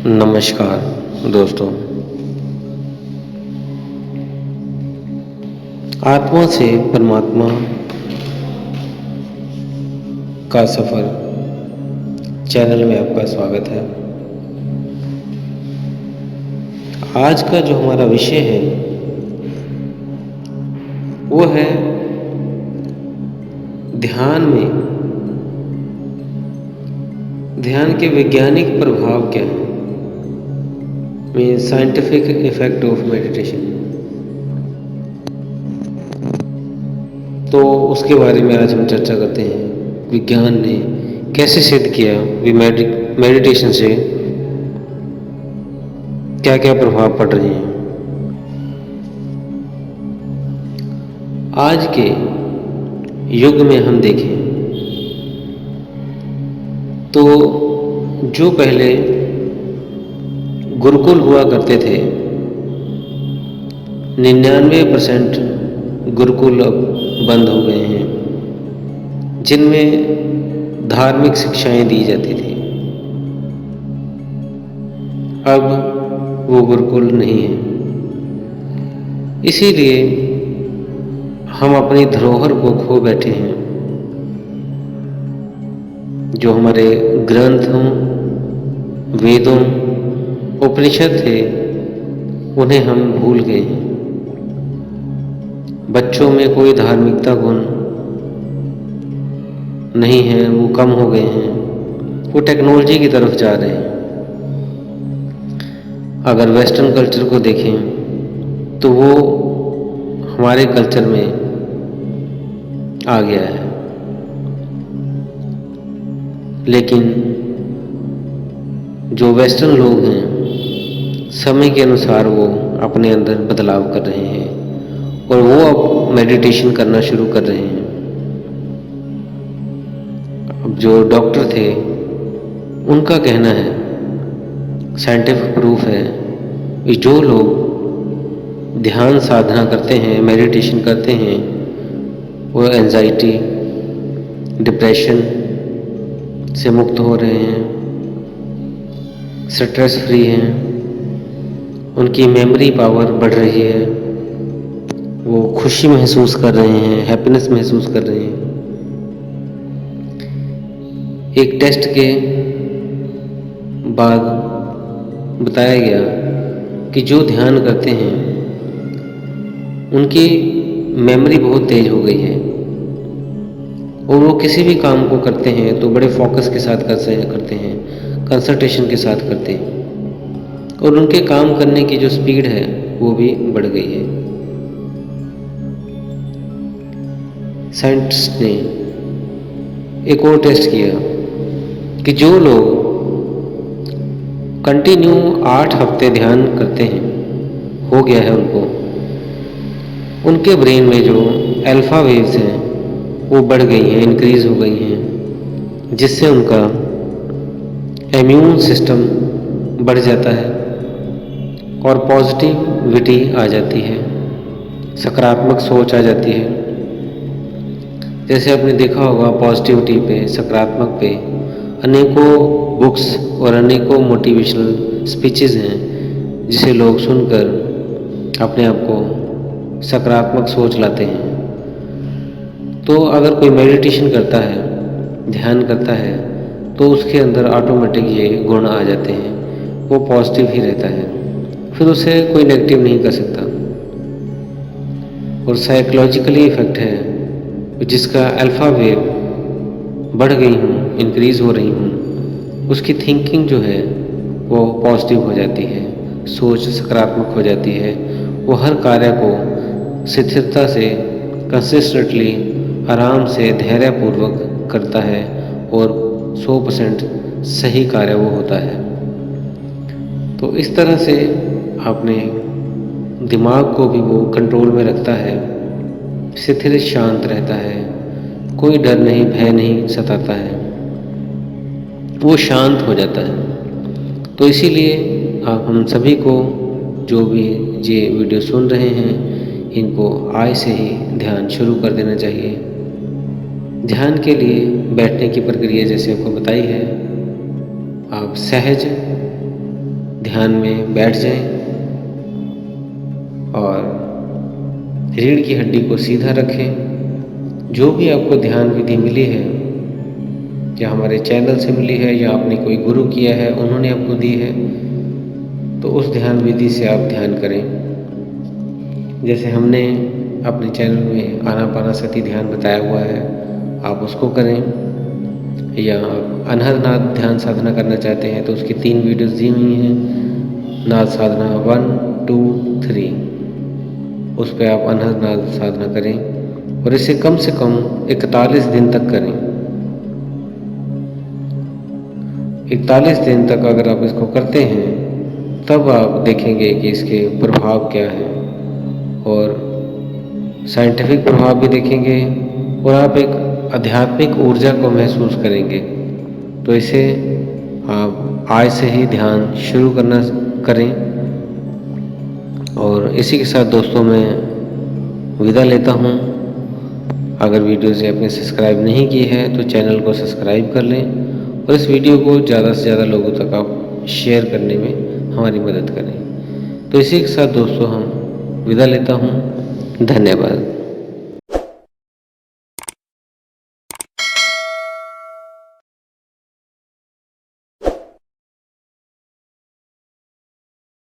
नमस्कार दोस्तों। आत्मा से परमात्मा का सफ़र चैनल में आपका स्वागत है। आज का जो हमारा विषय है वो है ध्यान के वैज्ञानिक प्रभाव क्या है, mean scientific effect of meditation. तो उसके बारे में आज हम चर्चा करते हैं। विज्ञान ने कैसे सिद्ध किया कि मेडिटेशन से क्या क्या प्रभाव पड़ रहे हैं। आज के युग में हम देखें तो जो पहले गुरुकुल हुआ करते थे, 99% गुरुकुल अब बंद हो गए हैं, जिनमें धार्मिक शिक्षाएं दी जाती थी। अब वो गुरुकुल नहीं है। इसीलिए हम अपनी धरोहर को खो बैठे हैं। जो हमारे ग्रंथों, वेदों, उपनिषद थे, उन्हें हम भूल गए हैं। बच्चों में कोई धार्मिकता गुण नहीं है, वो कम हो गए हैं। वो टेक्नोलॉजी की तरफ जा रहे हैं। अगर वेस्टर्न कल्चर को देखें तो वो हमारे कल्चर में आ गया है, लेकिन जो वेस्टर्न लोग हैं समय के अनुसार वो अपने अंदर बदलाव कर रहे हैं और वो अब मेडिटेशन करना शुरू कर रहे हैं। अब जो डॉक्टर थे उनका कहना है, साइंटिफिक प्रूफ है कि जो लोग ध्यान साधना करते हैं, मेडिटेशन करते हैं, वो एंजाइटी, डिप्रेशन से मुक्त हो रहे हैं, स्ट्रेस फ्री हैं, उनकी मेमोरी पावर बढ़ रही है, वो खुशी महसूस कर रहे हैं, हैप्पीनेस महसूस कर रहे हैं। एक टेस्ट के बाद बताया गया कि जो ध्यान करते हैं उनकी मेमोरी बहुत तेज हो गई है और वो किसी भी काम को करते हैं तो बड़े फोकस के साथ करते हैं, कंसंट्रेशन के साथ करते हैं और उनके काम करने की जो स्पीड है वो भी बढ़ गई है। साइंटिस्ट ने एक और टेस्ट किया कि जो लोग कंटिन्यू 8 हफ्ते ध्यान करते हैं, हो गया है उनको, उनके ब्रेन में जो अल्फा वेव्स हैं वो बढ़ गई हैं, इंक्रीज हो गई हैं, जिससे उनका इम्यून सिस्टम बढ़ जाता है और पॉजिटिविटी आ जाती है, सकारात्मक सोच आ जाती है। जैसे आपने देखा होगा, पॉजिटिविटी पे, सकारात्मक पे अनेकों बुक्स और अनेकों मोटिवेशनल स्पीचेस हैं, जिसे लोग सुनकर अपने आप को सकारात्मक सोच लाते हैं। तो अगर कोई मेडिटेशन करता है, ध्यान करता है, तो उसके अंदर ऑटोमेटिक ये गुण आ जाते हैं, वो पॉजिटिव ही रहता है, फिर उसे कोई नेगेटिव नहीं कर सकता। और साइकोलॉजिकली इफेक्ट है, जिसका अल्फा वेव बढ़ गई हूँ, इंक्रीज हो रही हूँ, उसकी थिंकिंग जो है वो पॉजिटिव हो जाती है, सोच सकारात्मक हो जाती है। वो हर कार्य को स्थिरता से, कंसिस्टेंटली, आराम से, धैर्यपूर्वक करता है और 100% सही कार्य वो होता है। तो इस तरह से अपने दिमाग को भी वो कंट्रोल में रखता है, स्थिर शांत रहता है, कोई डर नहीं, भय नहीं सताता है, वो शांत हो जाता है। तो इसीलिए आप हम सभी को, जो भी ये वीडियो सुन रहे हैं, इनको आज से ही ध्यान शुरू कर देना चाहिए। ध्यान के लिए बैठने की प्रक्रिया जैसे आपको बताई है, आप सहज ध्यान में बैठ जाएं और रीढ़ की हड्डी को सीधा रखें। जो भी आपको ध्यान विधि मिली है, या हमारे चैनल से मिली है, या आपने कोई गुरु किया है उन्होंने आपको दी है, तो उस ध्यान विधि से आप ध्यान करें। जैसे हमने अपने चैनल में आनापानसति ध्यान बताया हुआ है, आप उसको करें। या आप अनहद ध्यान साधना करना चाहते हैं तो उसकी 3 वीडियोस दी हुई हैं। नाद साधना 1, 2, 3, उस पर आप अनहद नाद साधना करें और इसे कम से कम 41 दिन तक करें। 41 दिन तक अगर आप इसको करते हैं तब आप देखेंगे कि इसके प्रभाव क्या हैं, और साइंटिफिक प्रभाव भी देखेंगे, और आप एक आध्यात्मिक ऊर्जा को महसूस करेंगे। तो इसे आप आज से ही ध्यान शुरू करना करें। और इसी के साथ दोस्तों मैं विदा लेता हूँ। अगर वीडियो से आपने सब्सक्राइब नहीं की है तो चैनल को सब्सक्राइब कर लें, और इस वीडियो को ज़्यादा से ज़्यादा लोगों तक आप शेयर करने में हमारी मदद करें। तो इसी के साथ दोस्तों हम विदा लेता हूँ। धन्यवाद।